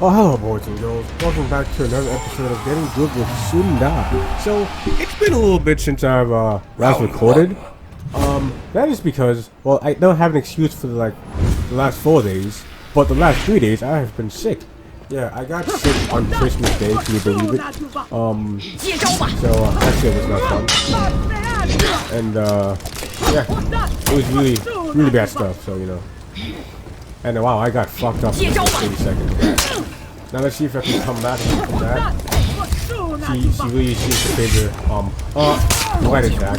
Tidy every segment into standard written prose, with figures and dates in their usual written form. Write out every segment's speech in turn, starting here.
Oh, hello, boys and girls. Welcome back to another episode of Getting Good with Sunda. So, it's been a little bit since I've last recorded. That is because, well, I don't have an excuse for the last 4 days, but the last 3 days I have been sick. Yeah, I got sick on Christmas Day, can you believe it? So that shit was not fun. And yeah, it was really bad stuff. So you know. And wow, I got fucked up in 30 seconds. Now let's see if I can come back from that. She really seems to favor light attack.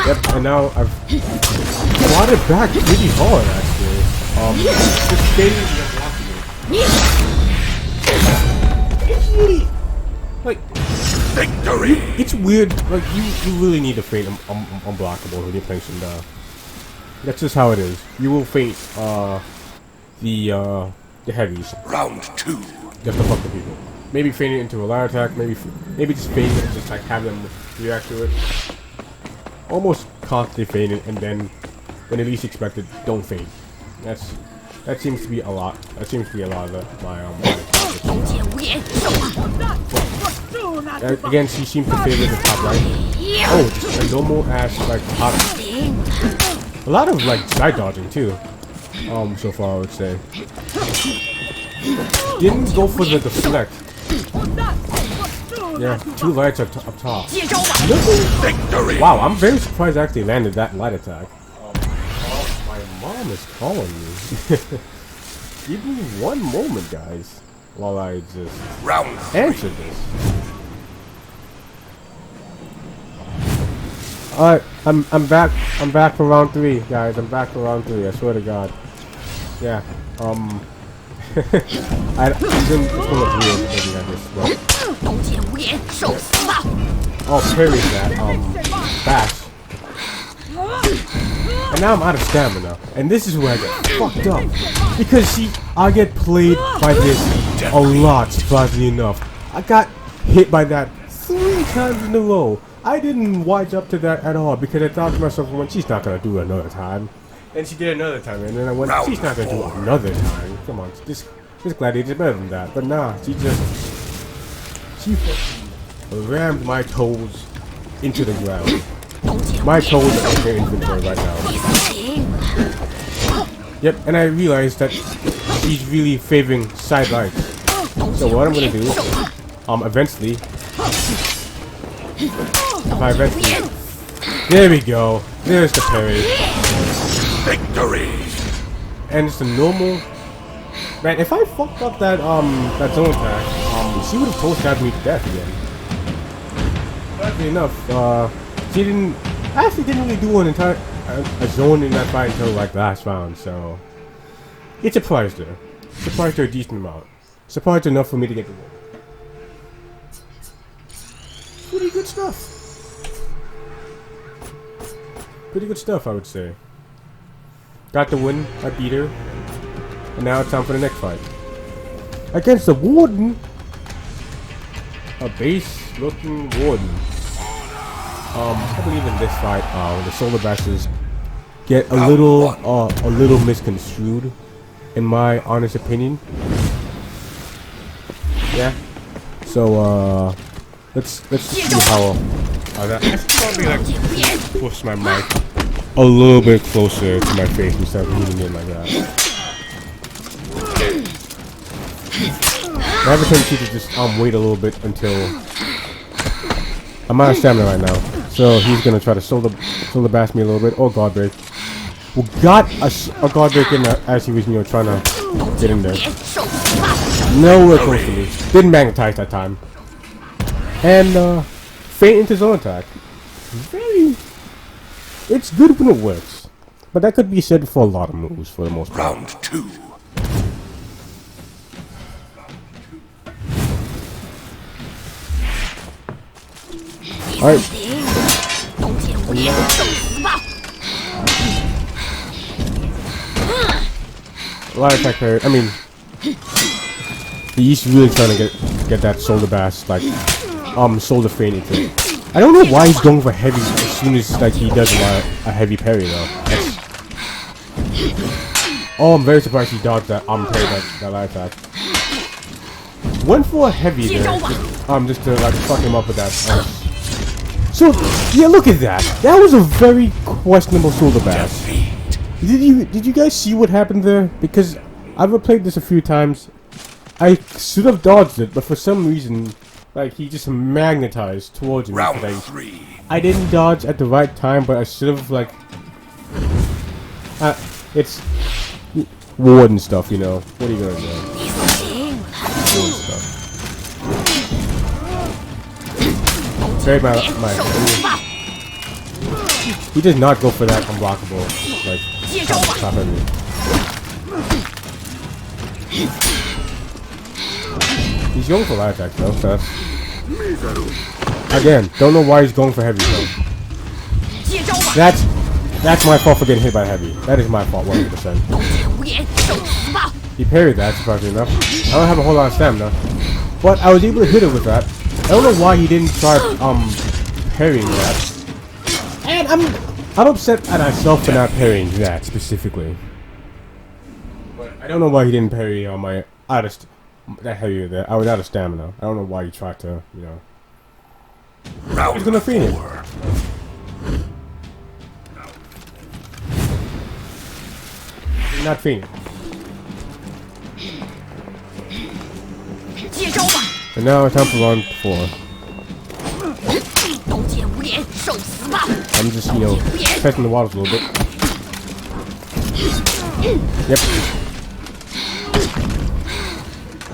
Yep, and now I've brought it back pretty hard actually. Just fading and blocking it. It's really like victory. It's weird. Like you really need to feint unblockable when you're playing Sunda. That's just how it is. You will feint the heavies. Round 2. Just to fuck the people. Maybe feint it into a light attack. Maybe just feint it and just like have them react to it. Almost constantly feint it, and then when you least expect it, don't feint. That seems to be a lot. That seems to be a lot of my again, she seems to favor the top right. Oh, just a normal ass like top. A lot of like side dodging too. So far I would say. Didn't go for the deflect. Yeah, 2 lights up top. Victory. Wow, I'm very surprised I actually landed that light attack. My mom is calling me. Give me one moment, guys, while I just answer this. Alright, I'm back. I'm back for round 3, guys. I'm back for round 3. I swear to God. Yeah. I'm doing gonna do it like this. Well. Oh, parry that. Bash. And now I'm out of stamina. And this is where I get fucked up. Because see, I get played by this a lot, surprisingly enough. I got hit by that 3 times in a row. I didn't wise up to that at all because I thought to myself, well, she's not gonna do it another time. And she did another time, and then I went, she's not gonna do it another time. Come on, this gladiator's better than that. But nah, she rammed my toes into the ground. My toes are in her inventory right now. Yep, and I realized that she's really favoring side lights. So what I'm gonna do, eventually. There we go. There's the parry. Victory. And it's the normal. Man, if I fucked up that zone attack, she would have toast stabbed me to death again. Luckily enough, she didn't. I actually didn't really do a zone in that fight until like last round. So it surprised her. Surprised her a decent amount. Surprised enough for me to get the win. Pretty good stuff. Pretty good stuff, I would say. Got the win. I beat her. And now it's time for the next fight. Against the Warden. A base-looking Warden. I believe in this fight, the solar bashes get a little misconstrued, in my honest opinion. Yeah. So, let's see how that. I should probably like push my mic a little bit closer to my face instead of leaning in like that. I have a tendency to just wait a little bit until I'm out of stamina right now. So he's gonna try to solar bash me a little bit. Oh, guard break. We got a guard break in there as he was trying to get in there. Nowhere close to me. Didn't magnetize that time. And feint into zone attack. It's good when it works, but that could be said for a lot of moves for the most part. Round 2. Alright. Light attack parry. I mean, he's really trying to get that shoulder bash, like shoulder feint into it. I don't know why he's going for heavy as soon as like he does a heavy parry though. Oh, I'm very surprised he dodged that. Parried that light attack. Went for a heavy there. Just to like fuck him up with that. So yeah, look at that. That was a very questionable shoulder bash. Did you guys see what happened there? Because I've replayed this a few times. I should have dodged it, but for some reason, like he just magnetized towards me. Round 3. I didn't dodge at the right time, but I should have like. It's warden stuff, you know. What are you gonna do? Warden stuff. Very my. He does not go for that unblockable, like top heavy. He's going for light attack though, so that's... Again, don't know why he's going for heavy though. That's my fault for getting hit by heavy. That is my fault, 100%. He parried that, surprisingly enough. I don't have a whole lot of stamina, but I was able to hit it with that. I don't know why he didn't try parrying that. And I'm upset at myself for not parrying that specifically. But I don't know why he didn't parry on my that heavy there. I was out of stamina. I don't know why he tried to, you know. He's gonna feed him. Not feeding. And now it's time for round 4. I'm just, you know, testing the waters a little bit. Yep.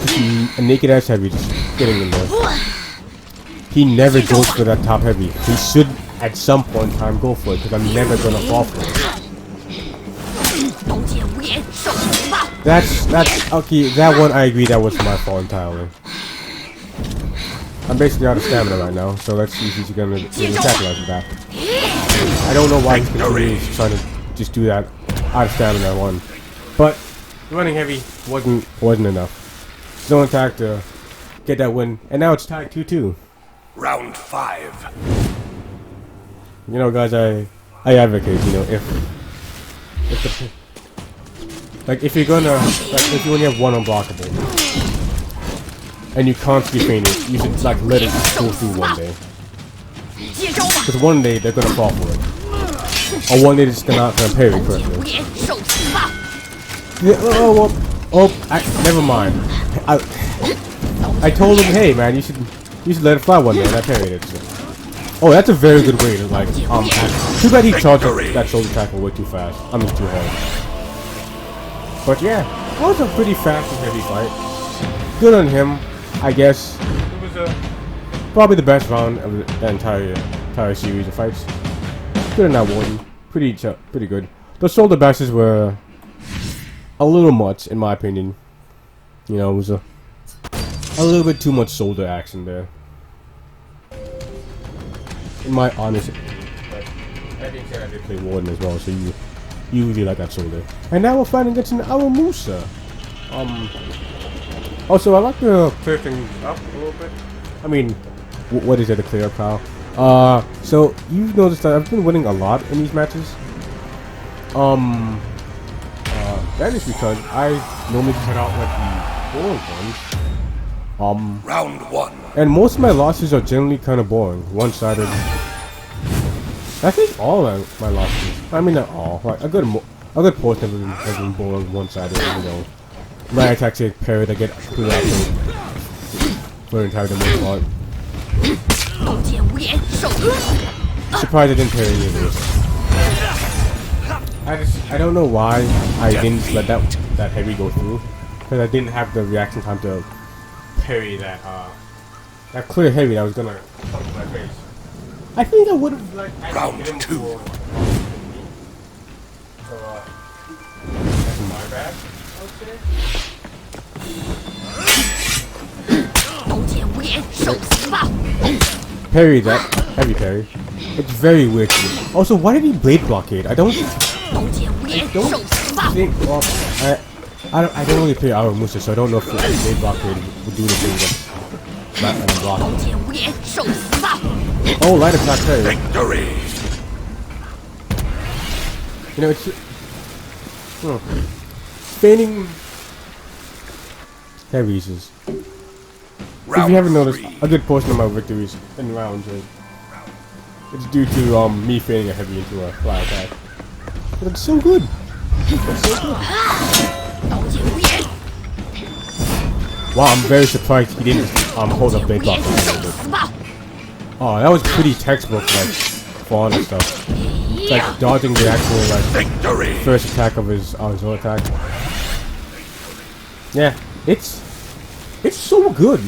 Just a naked ass heavy, just getting in there. He never goes for that top heavy. He should, at some point in time, go for it, because I'm never gonna fall for it. That's okay. That one I agree. That was my fault entirely. I'm basically out of stamina right now, so let's see if he's gonna capitalize with that. I don't know why he's trying to just do that out of stamina one, but running heavy wasn't enough. Zone attack to get that win, and now it's tied 2-2. Round 5. You know, guys, I advocate. You know, if you're gonna if you only have one unblockable and you constantly feign it, you should like let it go through one day. Because one day they're gonna fall for it, or one day they're just not gonna parry correctly. Yeah, never mind. I told him, hey man, you should let it fly one day, and I parried it. So. Oh, that's a very good way to like too bad he charged that shoulder tackle way too fast. I mean too hard. But yeah, that was a pretty fast and heavy fight. Good on him, I guess. It was probably the best round of the entire series of fights. Good on that one. Pretty good. The shoulder bashes were a little much, in my opinion. You know, it was a little bit too much shoulder action there. In my honest, I think I did play Warden as well, so you really like that shoulder. And now we're fighting against an Musa. Also, I like to clear things up a little bit. I mean, what is it to clear up, pal? So you've noticed that I've been winning a lot in these matches. That is because I normally cut out like the boring ones. Round 1. And most of my losses are generally kind of boring, one-sided. I think all of my losses. I mean, not all. Like a good portion has been boring, one-sided. You know, my attacks get parried. I get completely out for the entire most part. Surprised I didn't parry any of this. I don't know why I didn't let that heavy go through, because I didn't have the reaction time to parry that clear heavy that was gonna come to my face. I think I would have like round 2. So that's my bad, I would say. Parry that heavy parry. It's very weird to me. Also, why did he blade blockade? I don't think. Well, I don't really play our Musa, so I don't know if the blade blockade would do anything with that kind of block. Oh, light attack parry. Victory. You know, it's feigning heavies is. If you haven't noticed, a good portion of my victories in rounds it's due to me feigning a heavy into a fly attack. But it's so good. It's so good. Wow, I'm very surprised he didn't hold up blade block a little bit. Oh, that was pretty textbook like fawn and stuff. It's like dodging the actual like first attack of his zone attack. Yeah, it's so good.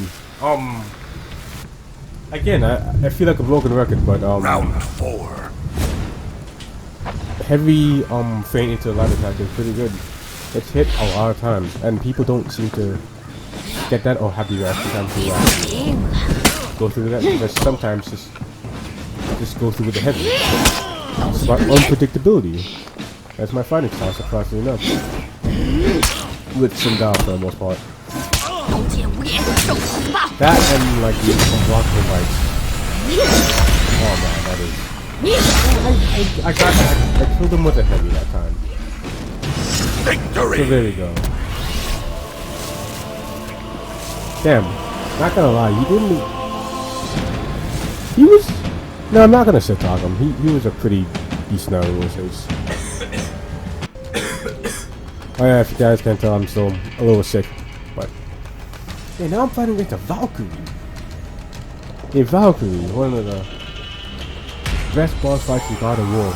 Again, I feel like a broken record, but Round 4. heavy feint into light attack is pretty good. It's hit a lot of times, and people don't seem to get that or have the rest of time to go through that, because sometimes just go through with the heavy. It's about unpredictability. That's my fighting style, surprisingly enough. With some down for the most part. That and like the unblockable bites. Oh man, that is. I killed him with a heavy that time. Victory. So there we go. Damn, not gonna lie, he was. No, I'm not gonna shit talk him. He was a pretty decent out of his. Oh yeah, if you guys can't tell, I'm still a little sick, but yeah, now I'm fighting against a Valkyrie. A Valkyrie, one of the best boss fights in God of War.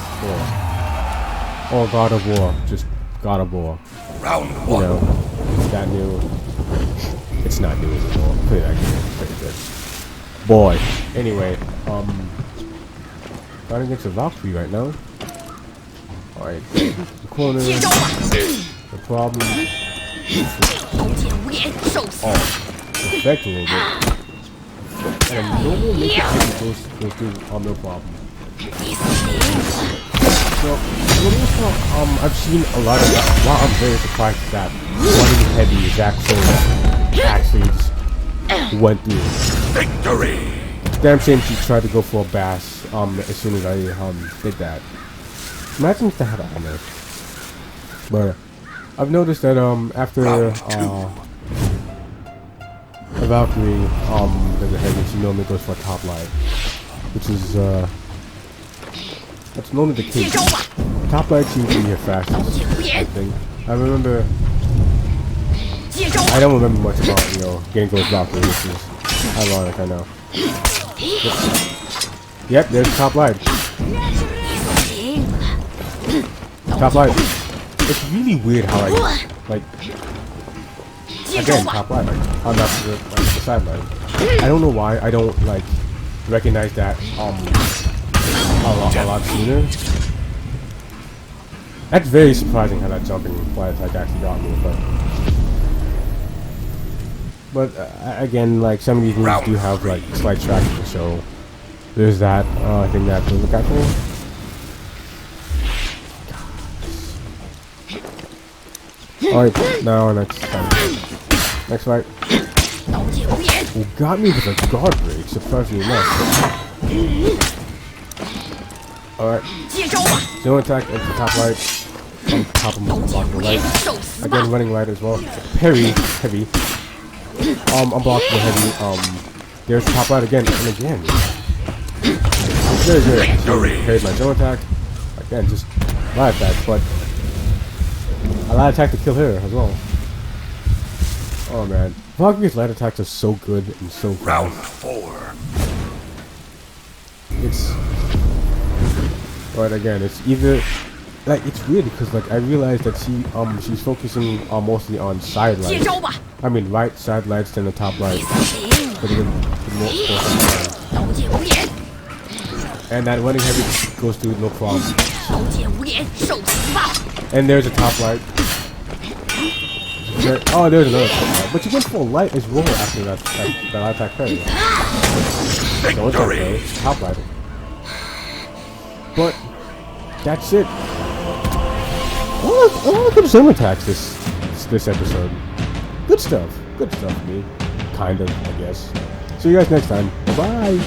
Or God of War, just God of War. Round 1. You know, that new. It's not new anymore. Pretty good. Boy. Anyway, fighting against a Valkyrie right now. Alright, the corner. The problem. Effect a little bit. And normal make it goes through no problem. So, I've seen a lot of that. Wow, I'm very surprised that running heavy is actually just went through. Victory. Damn shame she tried to go for a bass as soon as I did that. Imagine if they had armor. But I've noticed that after a Valkyrie does a heavy, she normally goes for a top light, which is that's normally the case. Top light seems to be her fastest, I think. I don't remember much about Gengo's Valkyrie, which is ironic, I know. Yep, there's top light. Top light. It's really weird how again, top light, on the side light. I don't know why I don't recognize that a lot sooner. That's very surprising how that jumping light attack actually got me, but again, some of these moves do have slight tracking, so there's that thing that to look out for. Alright, now next fight. Who got me with a guard break, surprisingly enough. Alright. No attack into top light. On top of him, blocking light. Again, running light as well. Parry, heavy. I'm blocking the heavy. There's top light again and again. It's very good. Parried my zone attack. Again, just light attack, but a light attack to kill her as well. Oh man, Valkyrie's light attacks are so good and so fast. Round 4. It's right again. It's either it's weird because I realized that she's focusing mostly on side lights. I mean right side lights than the top light. And that running heavy goes through no problem. And there's a top light. Oh, there's another top light. But you went for light as well after that attack parry. Victory. Top light. But that's it. All good zone attacks this episode. Good stuff. Good stuff, me. Kind of, I guess. See you guys next time. Bye.